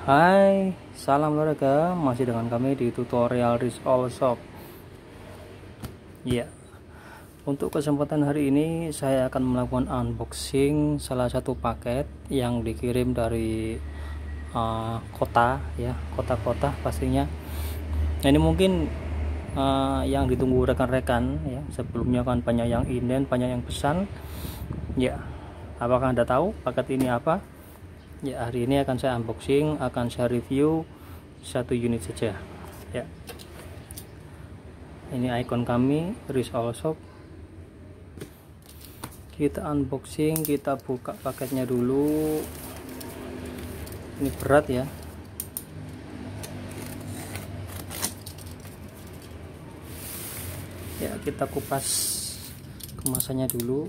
Hai, salam olahraga, masih dengan kami di tutorial Risk All Shop. Ya, untuk kesempatan hari ini saya akan melakukan unboxing salah satu paket yang dikirim dari kota ya, kota-kota pastinya. Ini mungkin yang ditunggu rekan-rekan ya. Sebelumnya kan banyak yang inden, banyak yang pesan. Ya, apakah Anda tahu paket ini apa? Ya, hari ini akan saya unboxing, akan saya review satu unit saja ya. Ini ikon kami Risk All Shop. Kita unboxing, kita buka paketnya dulu. Ini berat ya. Ya, kita kupas kemasannya dulu.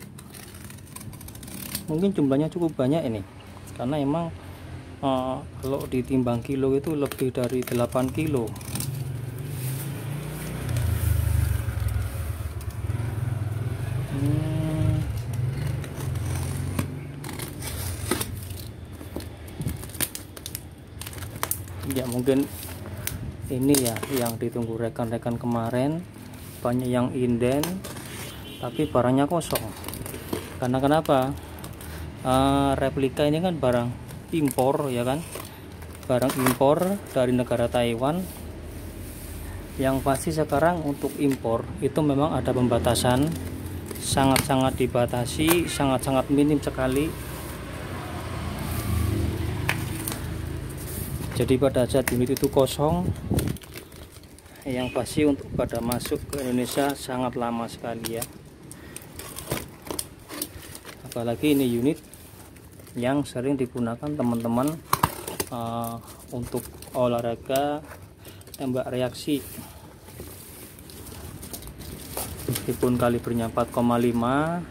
Mungkin jumlahnya cukup banyak ini, karena emang kalau ditimbang kilo itu lebih dari 8 kilo. Ya, mungkin ini ya yang ditunggu rekan-rekan kemarin, banyak yang inden tapi barangnya kosong. Karena kenapa? Replika ini kan barang impor ya kan, barang impor dari negara Taiwan. Yang pasti sekarang untuk impor itu memang ada pembatasan, sangat-sangat dibatasi, sangat-sangat minim sekali. Jadi pada saat unit itu kosong, yang pasti untuk pada masuk ke Indonesia sangat lama sekali ya. Apalagi ini unit yang sering digunakan teman-teman untuk olahraga tembak reaksi. Meskipun kalibernya 4,5,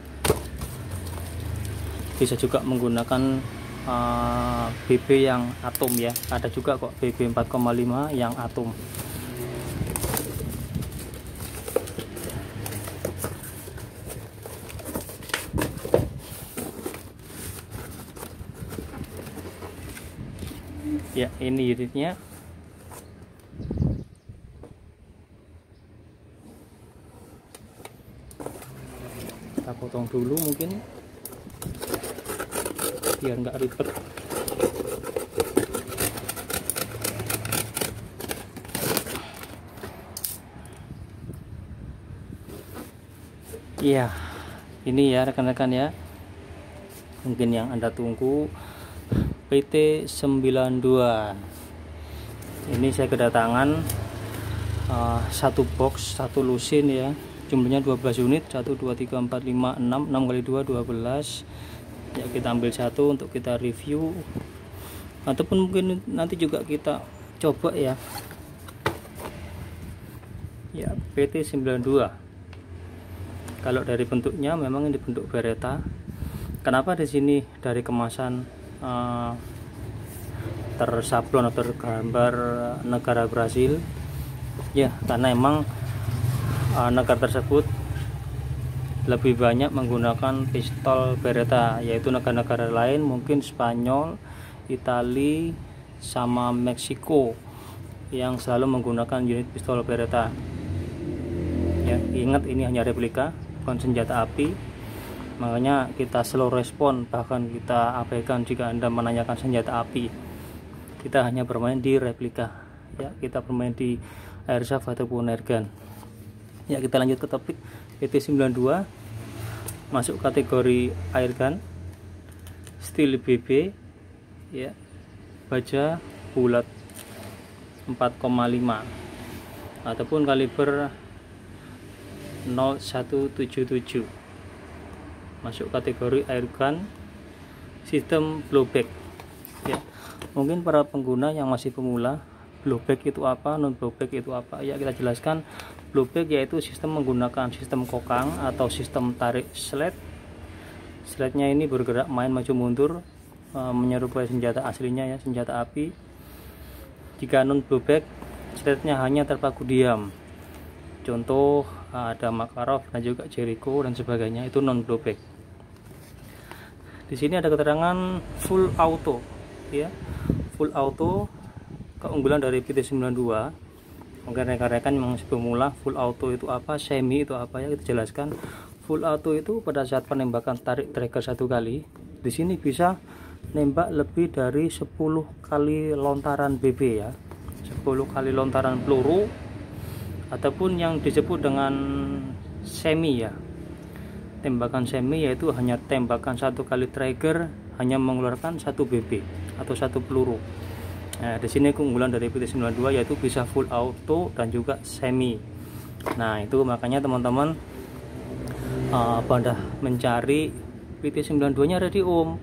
bisa juga menggunakan BB yang atom ya. Ada juga kok BB 4,5 yang atom. Ya, ini unitnya. Kita potong dulu mungkin biar nggak ribet. Iya, ini ya rekan-rekan ya, mungkin yang Anda tunggu, PT92. Ini saya kedatangan satu box, satu lusin ya, jumlahnya 12 unit, 1 2 3 4 5 6 6 kali 2 12 ya. Kita ambil satu untuk kita review, ataupun mungkin nanti juga kita coba ya. Ya, PT92. Kalau dari bentuknya memang ini bentuk Beretta. Kenapa di sini dari kemasan tersablon atau tergambar negara Brasil ya? Karena emang negara tersebut lebih banyak menggunakan pistol Beretta, yaitu negara-negara lain mungkin Spanyol, Italia, sama Meksiko yang selalu menggunakan unit pistol Beretta ya. Ingat, ini hanya replika, bukan senjata api. Makanya kita slow respon, bahkan kita abaikan jika Anda menanyakan senjata api. Kita hanya bermain di replika ya, kita bermain di airsoft ataupun airgun ya. Kita lanjut ke topik. PT92 masuk kategori airgun, steel BB ya, baja bulat 4,5 ataupun kaliber 0177. Masuk kategori airgun, sistem blowback ya. Mungkin para pengguna yang masih pemula, blowback itu apa, non blowback itu apa ya, kita jelaskan. Blowback yaitu sistem menggunakan sistem kokang atau sistem tarik sled. Slednya ini bergerak main maju mundur, menyerupai senjata aslinya ya, senjata api. Jika non blowback, slednya hanya terpaku diam. Contoh ada Makarov dan juga Jericho dan sebagainya, itu non blowback. Di sini ada keterangan full auto ya, full auto keunggulan dari PT92. Mungkin rekan-rekan yang pemula, full auto itu apa, semi itu apa ya, kita jelaskan. Full auto itu pada saat penembakan tarik trigger 1 kali, di sini bisa nembak lebih dari 10 kali lontaran BB ya, 10 kali lontaran peluru, ataupun yang disebut dengan semi ya. Tembakan semi yaitu hanya tembakan 1 kali trigger hanya mengeluarkan 1 BB atau 1 peluru. Nah, di sini keunggulan dari PT92 yaitu bisa full auto dan juga semi. Nah, itu makanya teman-teman pada mencari PT92-nya ready Om.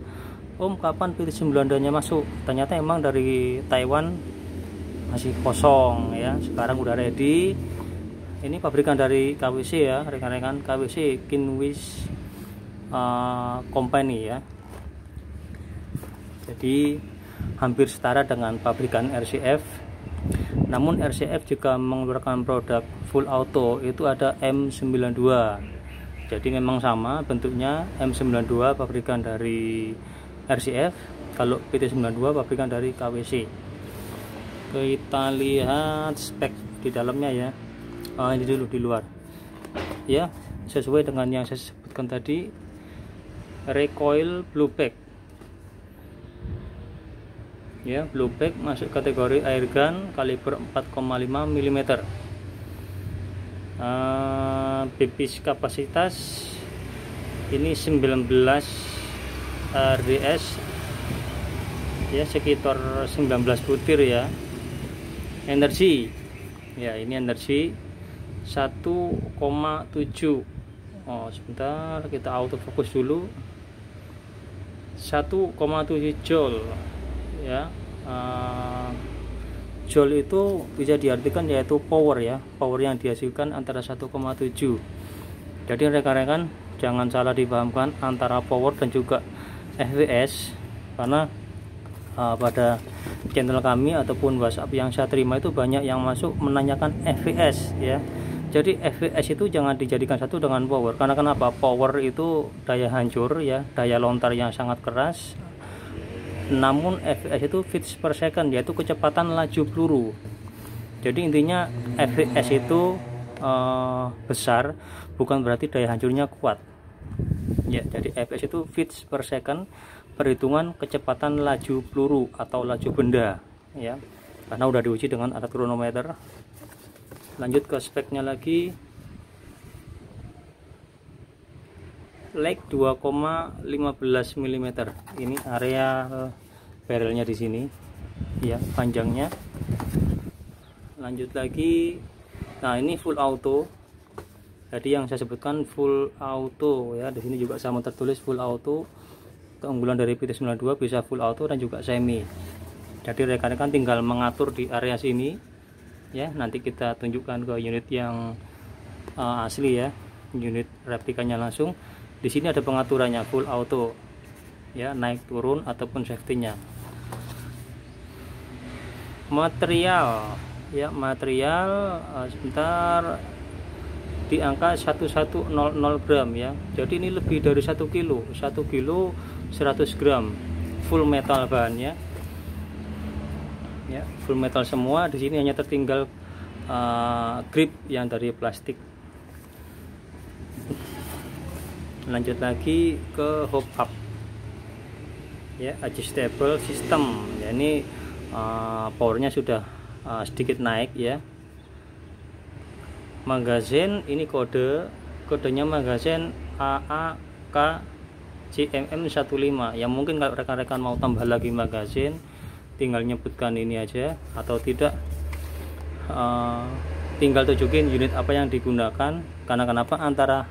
Om, kapan PT92-nya masuk? Ternyata emang dari Taiwan masih kosong ya. Sekarang udah ready. Ini pabrikan dari KWC ya, rekan-rekan, KWC Kinwish Company ya. Jadi hampir setara dengan pabrikan RCF. Namun RCF juga mengeluarkan produk full auto, itu ada M92. Jadi memang sama bentuknya, M92 pabrikan dari RCF, kalau PT92 pabrikan dari KWC. Kita lihat spek di dalamnya ya. Ini dulu di luar ya, sesuai dengan yang saya sebutkan tadi. Recoil blue pack ya, blue pack masuk kategori airgun kaliber 4,5 mm. Pipis kapasitas ini 19 RDS ya, sekitar 19 butir ya. Energi ya, ini energi 1,7. Sebentar, kita autofocus dulu. 1,7 joule ya. Joule itu bisa diartikan yaitu power ya, power yang dihasilkan antara 1,7. Jadi rekan-rekan jangan salah dipahamkan antara power dan juga fps, karena pada channel kami ataupun WhatsApp yang saya terima itu banyak yang masuk menanyakan fps ya. Jadi fps itu jangan dijadikan satu dengan power, karena kenapa? Power itu daya hancur ya, daya lontar yang sangat keras. Namun fps itu fits per second, yaitu kecepatan laju peluru. Jadi intinya fps itu besar bukan berarti daya hancurnya kuat ya. Jadi fps itu fits per second, perhitungan kecepatan laju peluru atau laju benda ya, karena udah diuji dengan alat kronometer. Lanjut ke speknya lagi. Leg 2,15 mm. Ini area barrelnya di sini ya, panjangnya. Lanjut lagi. Nah, ini full auto. Jadi yang saya sebutkan full auto ya, di sini juga sama tertulis full auto. Keunggulan dari PT92 bisa full auto dan juga semi. Jadi rekan-rekan tinggal mengatur di area sini ya. Nanti kita tunjukkan ke unit yang asli ya, unit replikanya langsung. Di sini ada pengaturannya full auto ya, naik turun ataupun safety-nya. Material ya, material sebentar, di angka 1100 gram ya. Jadi ini lebih dari 1 kilo, 1 kilo 100 gram full metal bahannya ya, full metal semua. Di sini hanya tertinggal grip yang dari plastik. Lanjut lagi ke hop up ya, adjustable system ya. Ini powernya sudah sedikit naik ya. Magazine ini kodenya magazine AAK CMM 15 ya. Mungkin kalau rekan-rekan mau tambah lagi magazine, tinggal nyebutkan ini aja, atau tidak tinggal tunjukin unit apa yang digunakan. Karena kenapa? Antara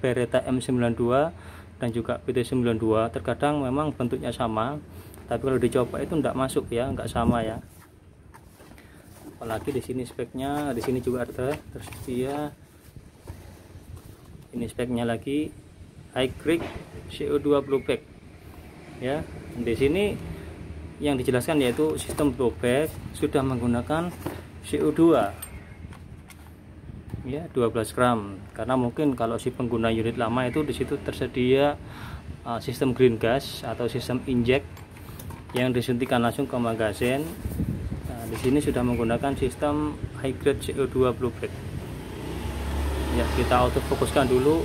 Beretta M92 dan juga PT92 terkadang memang bentuknya sama, tapi kalau dicoba itu tidak masuk ya, nggak sama ya. Apalagi di sini speknya, di sini juga ada tersedia. Ini speknya lagi, high grade CO2 blowback ya. Di sini yang dijelaskan yaitu sistem blowback sudah menggunakan CO2 ya, 12 gram. Karena mungkin kalau si pengguna unit lama itu di situ tersedia sistem green gas atau sistem inject yang disuntikan langsung ke magazine. Nah, di sini sudah menggunakan sistem high grade CO2 blowback. Ya, kita autofokuskan dulu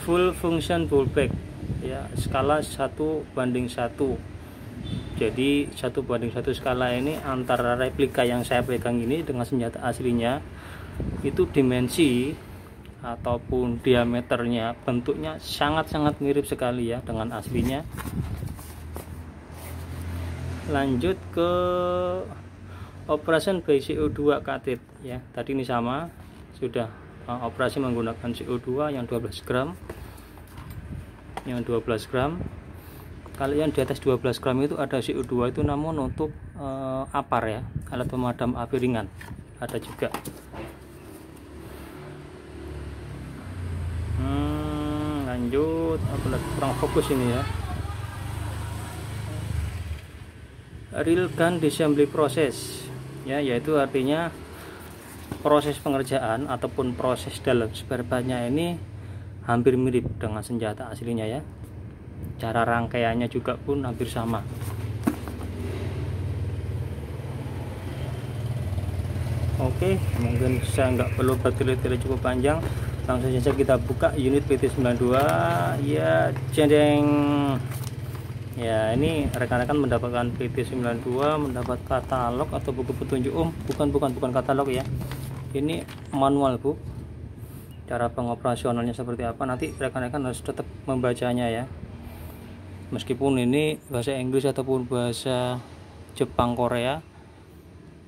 full function blowback ya, skala 1:1. Jadi 1:1 skala ini antara replika yang saya pegang ini dengan senjata aslinya itu dimensi ataupun diameternya, bentuknya sangat-sangat mirip sekali ya dengan aslinya. Lanjut ke operation by CO2 katit ya. Tadi ini sama, sudah operasi menggunakan CO2 yang 12 gram. Yang 12 gram. Kalau yang di atas 12 gram itu ada CO2 itu, namun untuk APAR ya, alat pemadam api ringan ada juga. Lanjut, apalagi kurang fokus ini ya. Real gun disassembly process ya, yaitu artinya proses pengerjaan ataupun proses dalam spare partnya ini hampir mirip dengan senjata aslinya ya. Cara rangkaiannya juga pun hampir sama. Oke, mungkin saya nggak perlu bertele-tele cukup panjang, langsung saja kita buka unit PT92 ya. Jendeng ya, ini rekan-rekan mendapatkan PT92, mendapat katalog atau buku petunjuk. Bukan katalog ya, ini manual bu. Cara pengoperasionalnya seperti apa, nanti rekan-rekan harus tetap membacanya ya. Meskipun ini bahasa Inggris ataupun bahasa Jepang, Korea,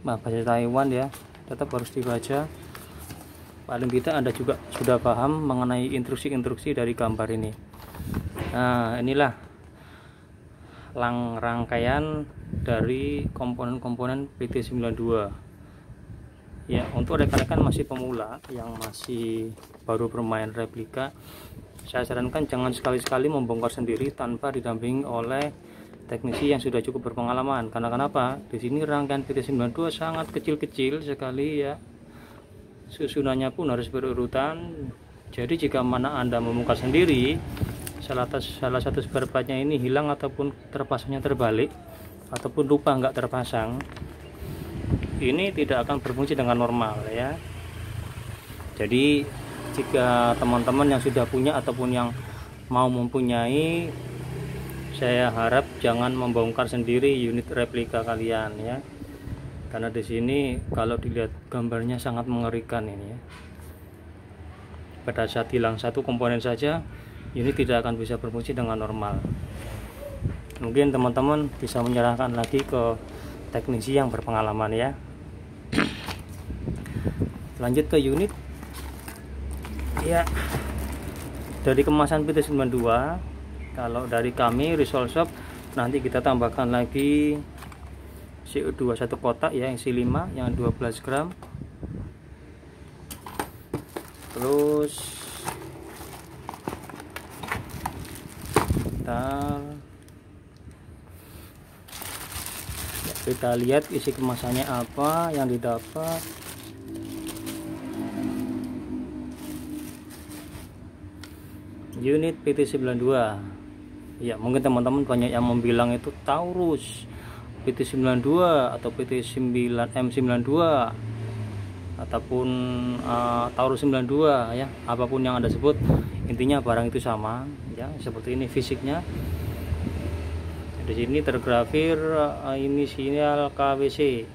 bahasa Taiwan ya, tetap harus dibaca. Paling tidak Anda juga sudah paham mengenai instruksi-instruksi dari gambar ini. Nah, inilah rangkaian dari komponen-komponen PT92 ya. Untuk rekan-rekan masih pemula yang masih baru bermain replika, saya sarankan jangan sekali-sekali membongkar sendiri tanpa didampingi oleh teknisi yang sudah cukup berpengalaman. Karena kenapa? Di sini rangkaian PT92 sangat kecil-kecil sekali ya. Susunannya pun harus berurutan. Jadi jika mana Anda membongkar sendiri, salah satu spare partnya ini hilang ataupun terpasangnya terbalik ataupun lupa nggak terpasang, ini tidak akan berfungsi dengan normal ya. Jadi jika teman-teman yang sudah punya ataupun yang mau mempunyai, saya harap jangan membongkar sendiri unit replika kalian ya. Karena di sini kalau dilihat gambarnya sangat mengerikan ini ya. Pada saat hilang satu komponen saja, ini tidak akan bisa berfungsi dengan normal. Mungkin teman-teman bisa menyerahkan lagi ke teknisi yang berpengalaman ya. Lanjut ke unit ya. Dari kemasan PT92, kalau dari kami Resolve Shop, nanti kita tambahkan lagi CO2 satu kotak ya, yang isi 5 yang 12 gram. Terus kita lihat isi kemasannya apa yang didapat. Unit PT92 ya, mungkin teman-teman banyak yang membilang itu Taurus, PT92 atau PT9M92 ataupun Taurus 92 ya, apapun yang Anda sebut, intinya barang itu sama ya. Seperti ini fisiknya. Di sini tergrafir inisial KWC,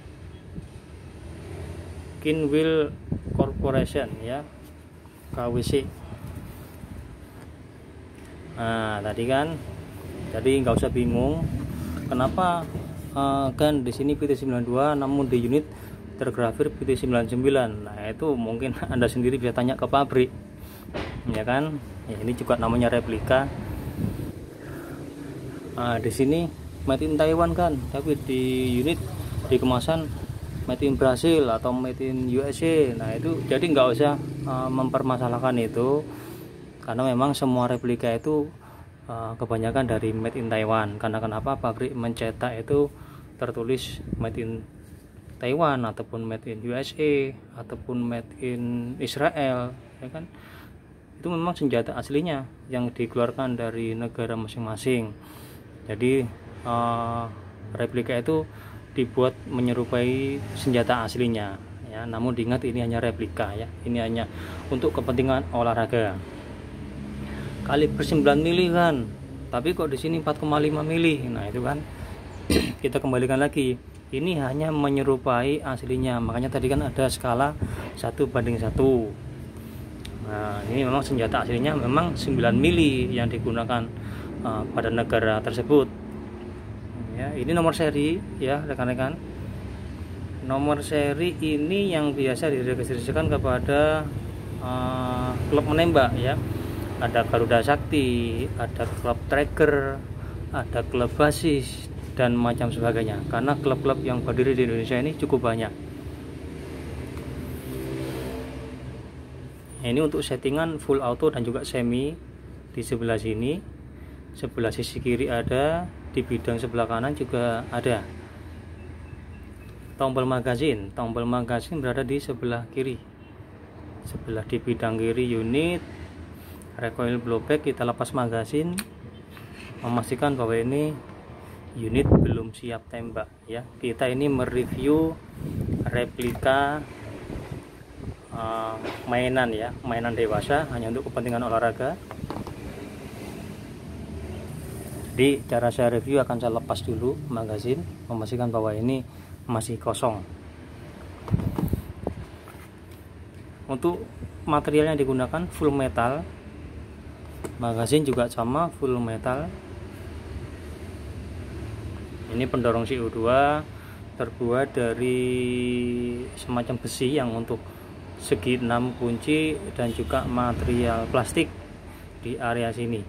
Kinwil Corporation ya, KWC. Nah tadi kan, jadi nggak usah bingung kenapa kan di sini PT92 namun di unit tergrafir PT99. Nah itu mungkin Anda sendiri bisa tanya ke pabrik ya kan ya, ini juga namanya replika. Di sini made in Taiwan kan, tapi di unit di kemasan made in Brasil atau made in USA. Nah itu jadi nggak usah mempermasalahkan itu, karena memang semua replika itu kebanyakan dari made in Taiwan. Karena kenapa? Pabrik mencetak itu tertulis made in Taiwan ataupun made in USA ataupun made in Israel ya kan. Itu memang senjata aslinya yang dikeluarkan dari negara masing-masing. Jadi replika itu dibuat menyerupai senjata aslinya ya, namun diingat ini hanya replika ya, ini hanya untuk kepentingan olahraga. Kaliber 9 mili kan, tapi kok di sini 4,5 mili. Nah itu kan kita kembalikan lagi, ini hanya menyerupai aslinya, makanya tadi kan ada skala 1:1. Nah ini memang senjata aslinya memang 9 mili yang digunakan pada negara tersebut ya. Ini nomor seri ya rekan-rekan, nomor seri ini yang biasa diregistrasikan kepada klub menembak ya. Ada Garuda Sakti, ada klub tracker, ada klub basis dan macam sebagainya, karena klub-klub yang berdiri di Indonesia ini cukup banyak. Ini untuk settingan full auto dan juga semi di sebelah sini, sebelah sisi kiri ada, di bidang sebelah kanan juga ada. Tombol magasin berada di sebelah kiri, sebelah di bidang kiri unit. Recoil blowback, kita lepas magasin, memastikan bahwa ini unit belum siap tembak ya. Kita ini mereview replika mainan ya, mainan dewasa hanya untuk kepentingan olahraga. Jadi cara saya review akan saya lepas dulu magasin, memastikan bahwa ini masih kosong. Untuk material yang digunakan full metal, magasin juga sama full metal. Ini pendorong CO2 terbuat dari semacam besi yang untuk segi 6 kunci dan juga material plastik di area sini.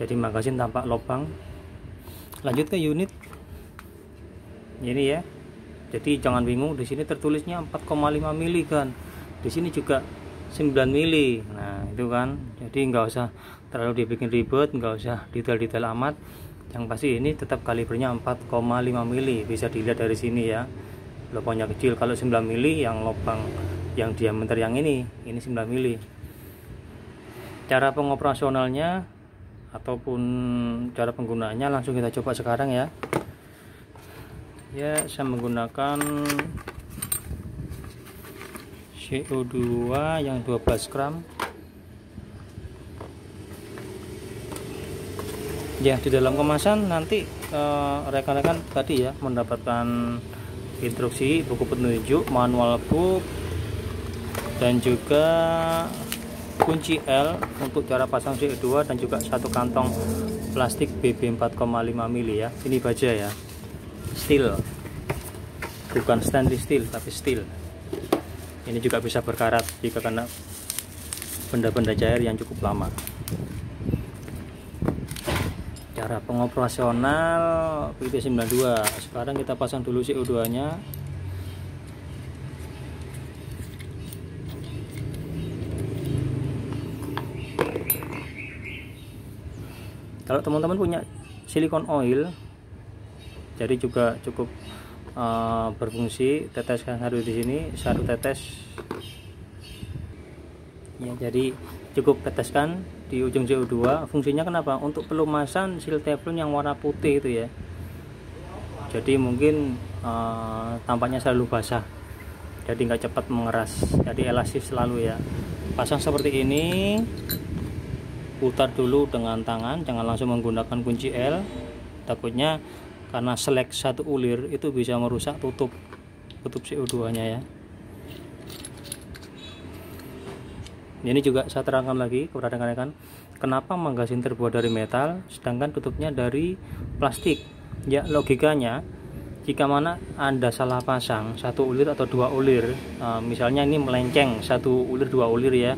Jadi magasin tampak lubang. Lanjut ke unit ini ya. Jadi jangan bingung, di sini tertulisnya 4,5 mili kan, di sini juga 9 mili. Nah itu kan, jadi nggak usah terlalu dibikin ribet, nggak usah detail-detail amat. Yang pasti ini tetap kalibernya 4,5 mili, bisa dilihat dari sini ya, lubangnya kecil. Kalau 9 mili yang lubang yang diameter yang ini 9 mili. Cara pengoperasionalnya ataupun cara penggunaannya langsung kita coba sekarang ya. Ya, saya menggunakan CO2 yang 12 gram ya. Di dalam kemasan nanti rekan-rekan tadi ya mendapatkan instruksi, buku petunjuk, manual book, dan juga kunci L untuk cara pasang CO2, dan juga satu kantong plastik BB 4,5 mili ya. Ini baja ya, steel, bukan stainless steel tapi steel. Ini juga bisa berkarat jika kena benda-benda cair yang cukup lama. Cara pengoperasional PT92. Sekarang kita pasang dulu CO2 nya. Kalau teman-teman punya silikon oil, jadi juga cukup berfungsi. Teteskan satu di sini, satu tetes ya. Jadi cukup teteskan di ujung CO2. Fungsinya kenapa? Untuk pelumasan seal teflon yang warna putih itu ya. Jadi mungkin tampaknya selalu basah, jadi nggak cepat mengeras, jadi elastis selalu ya. Pasang seperti ini, putar dulu dengan tangan, jangan langsung menggunakan kunci L. Takutnya karena selek satu ulir itu bisa merusak tutup CO2 nya ya. Ini juga saya terangkan lagi kepada rekan-rekan, kenapa magasin terbuat dari metal sedangkan tutupnya dari plastik ya. Logikanya, jika mana Anda salah pasang satu ulir atau dua ulir, misalnya ini melenceng satu ulir dua ulir ya,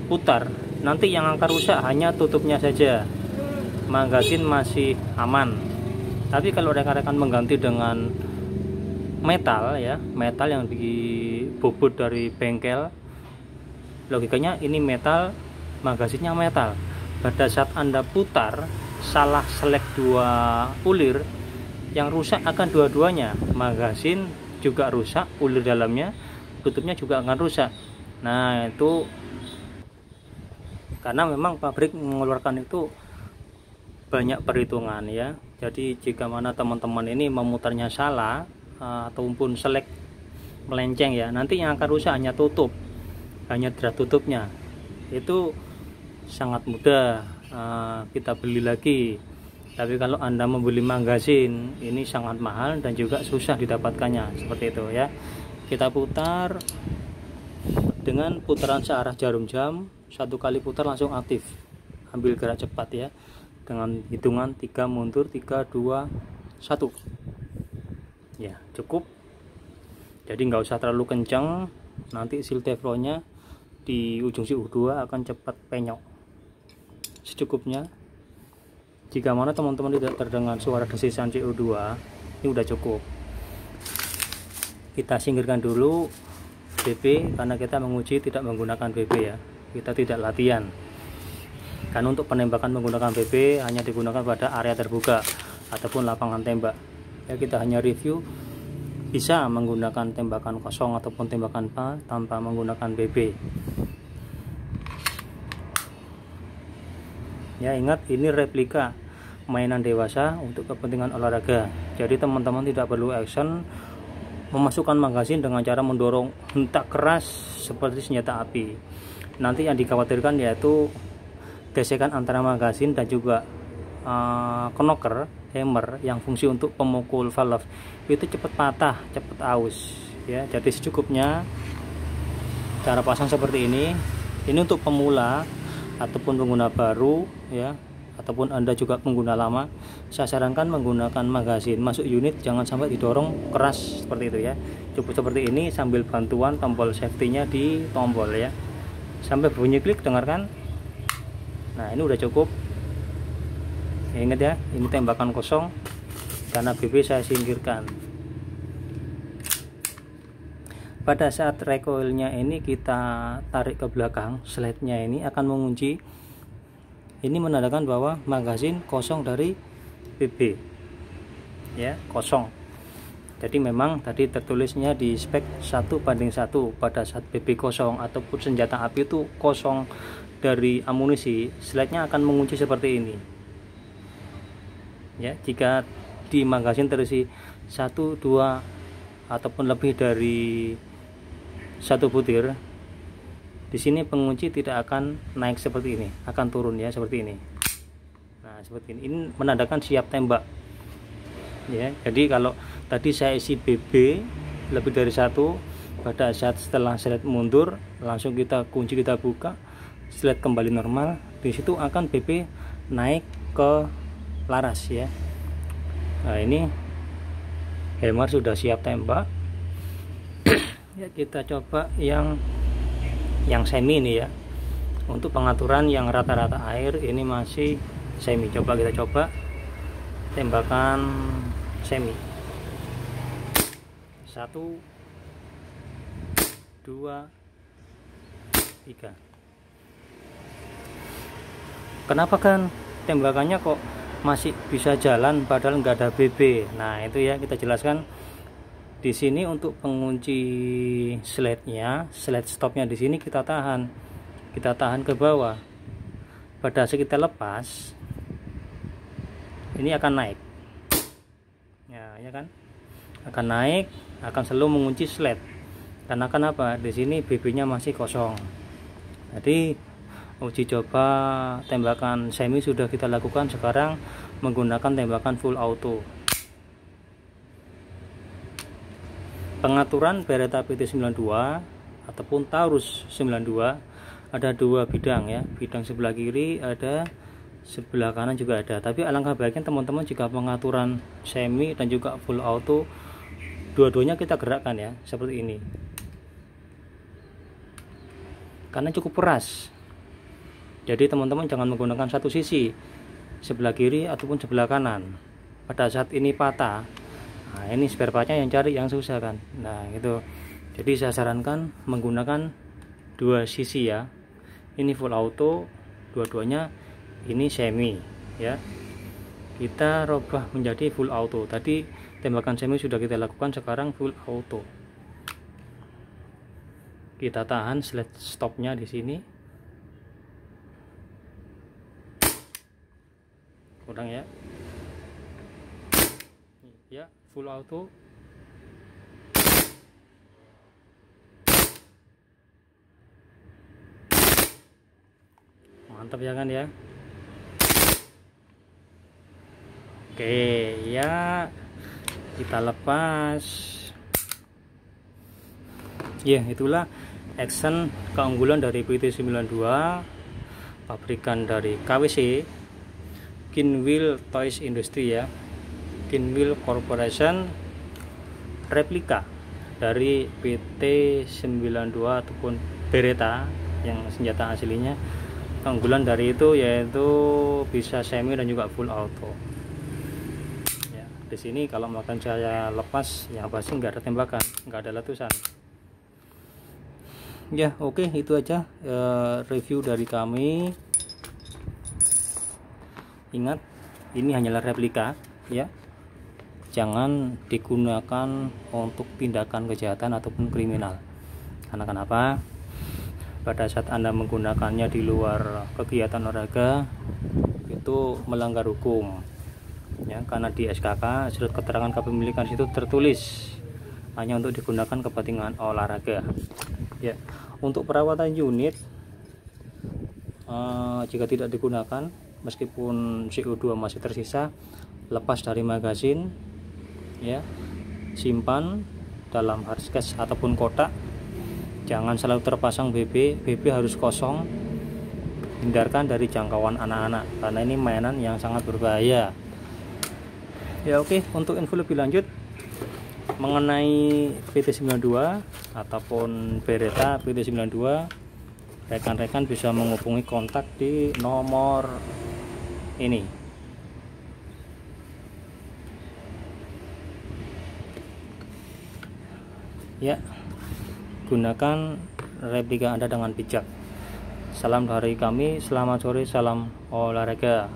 putar, nanti yang akan rusak hanya tutupnya saja, magasin masih aman. Tapi kalau rekan-rekan mengganti dengan metal ya, metal yang dibobot dari bengkel, logikanya ini metal, magasinnya metal. Pada saat Anda putar salah selek dua ulir, yang rusak akan dua-duanya, magasin juga rusak, ulir dalamnya, tutupnya juga akan rusak. Nah itu karena memang pabrik mengeluarkan itu banyak perhitungan ya. Jadi jika mana teman-teman ini memutarnya salah ataupun selek melenceng ya, nanti yang akan rusak hanya tutup, hanya drat tutupnya. Itu sangat mudah kita beli lagi. Tapi kalau Anda membeli magasin, ini sangat mahal dan juga susah didapatkannya, seperti itu ya. Kita putar dengan putaran searah jarum jam, 1 kali putar langsung aktif. Ambil gerak cepat ya, dengan hitungan 3 mundur, 3, 2, 1 ya, cukup. Jadi nggak usah terlalu kencang, nanti seal teflonnya di ujung CO2 akan cepat penyok. Secukupnya. Jika mana teman-teman tidak terdengar suara desisan CO2, ini udah cukup. Kita singkirkan dulu BP karena kita menguji tidak menggunakan BP ya. Kita tidak latihan. Karena untuk penembakan menggunakan BP hanya digunakan pada area terbuka ataupun lapangan tembak. Ya, kita hanya review bisa menggunakan tembakan kosong ataupun tembakan tanpa menggunakan BP. Ya, ingat ini replika mainan dewasa untuk kepentingan olahraga. Jadi teman-teman tidak perlu action memasukkan magasin dengan cara mendorong hentak keras seperti senjata api. Nanti yang dikhawatirkan yaitu gesekan antara magasin dan juga knocker hammer yang fungsi untuk pemukul valve itu cepat patah, cepat aus ya. Jadi secukupnya. Cara pasang seperti ini untuk pemula ataupun pengguna baru ya, ataupun Anda juga pengguna lama, saya sarankan menggunakan magasin masuk unit, jangan sampai didorong keras seperti itu ya. Cukup seperti ini sambil bantuan tombol safety-nya di tombol ya, sampai bunyi klik, dengarkan. Nah, ini udah cukup ya. Ingat ya, ini tembakan kosong karena BP saya singkirkan. Pada saat recoilnya ini kita tarik ke belakang, slide-nya ini akan mengunci. Ini menandakan bahwa magasin kosong dari BB ya, kosong. Jadi memang tadi tertulisnya di spek 1:1 pada saat BB kosong ataupun senjata api itu kosong dari amunisi, slide-nya akan mengunci seperti ini ya. Jika di magasin terisi 1, 2 ataupun lebih dari 1 butir, di sini pengunci tidak akan naik seperti ini, akan turun ya, seperti ini. Nah, seperti ini. Ini menandakan siap tembak ya. Jadi kalau tadi saya isi BB lebih dari 1, pada saat setelah slide mundur langsung kita kunci, kita buka, slide kembali normal, di situ akan BP naik ke laras ya. Nah, ini hammer sudah siap tembak. Ya, kita coba yang semi ini ya. Untuk pengaturan yang rata-rata air ini masih semi. Coba kita coba tembakan semi. 1, 2, 3. Kenapa kan tembakannya kok masih bisa jalan padahal nggak ada BB? Nah, itu ya kita jelaskan. Di sini untuk pengunci slide-nya, slide stopnya di sini kita tahan ke bawah. Pada saat kita lepas, ini akan naik. Ya kan? Akan naik, akan selalu mengunci slide. Karena kenapa? Di sini BB-nya masih kosong. Jadi uji coba tembakan semi sudah kita lakukan, sekarang menggunakan tembakan full auto. Pengaturan Beretta PT92 ataupun Taurus 92 ada 2 bidang ya, bidang sebelah kiri ada, sebelah kanan juga ada. Tapi alangkah baiknya teman-teman jika pengaturan semi dan juga full auto dua-duanya kita gerakkan ya, seperti ini. Karena cukup keras. Jadi teman-teman jangan menggunakan satu sisi, sebelah kiri ataupun sebelah kanan. Pada saat ini patah, nah ini spare partnya yang cari yang susah kan. Nah gitu. Jadi saya sarankan menggunakan 2 sisi ya. Ini full auto, dua-duanya. Ini semi ya. Kita rubah menjadi full auto. Tadi tembakan semi sudah kita lakukan, sekarang full auto. Kita tahan slide stopnya di sini. Kurang ya. Ya, full auto. Mantap ya kan ya. Oke ya, kita lepas. Ya, itulah action keunggulan dari PT92, pabrikan dari KWC, Kinwil Toys Industry ya, Kinwil Corporation, replika dari PT92 ataupun Beretta yang senjata aslinya. Keunggulan dari itu yaitu bisa semi dan juga full auto. Ya, di sini kalau makan saya lepas, yang pasti nggak ada tembakan, nggak ada letusan. Ya, oke, itu aja review dari kami. Ingat, ini hanyalah replika ya. Jangan digunakan untuk tindakan kejahatan ataupun kriminal. Karena kenapa? Pada saat Anda menggunakannya di luar kegiatan olahraga itu melanggar hukum ya, karena di SKK surat keterangan kepemilikan itu tertulis hanya untuk digunakan kepentingan olahraga ya. Untuk perawatan unit, jika tidak digunakan meskipun CO2 masih tersisa, lepas dari magazin ya, simpan dalam hardcase ataupun kotak. Jangan selalu terpasang BB harus kosong. Hindarkan dari jangkauan anak-anak karena ini mainan yang sangat berbahaya. Ya oke, untuk info lebih lanjut mengenai PT92 ataupun Beretta PT92, rekan-rekan bisa menghubungi kontak di nomor ini. Ya, gunakan replika Anda dengan bijak. Salam dari kami, selamat sore, salam olahraga.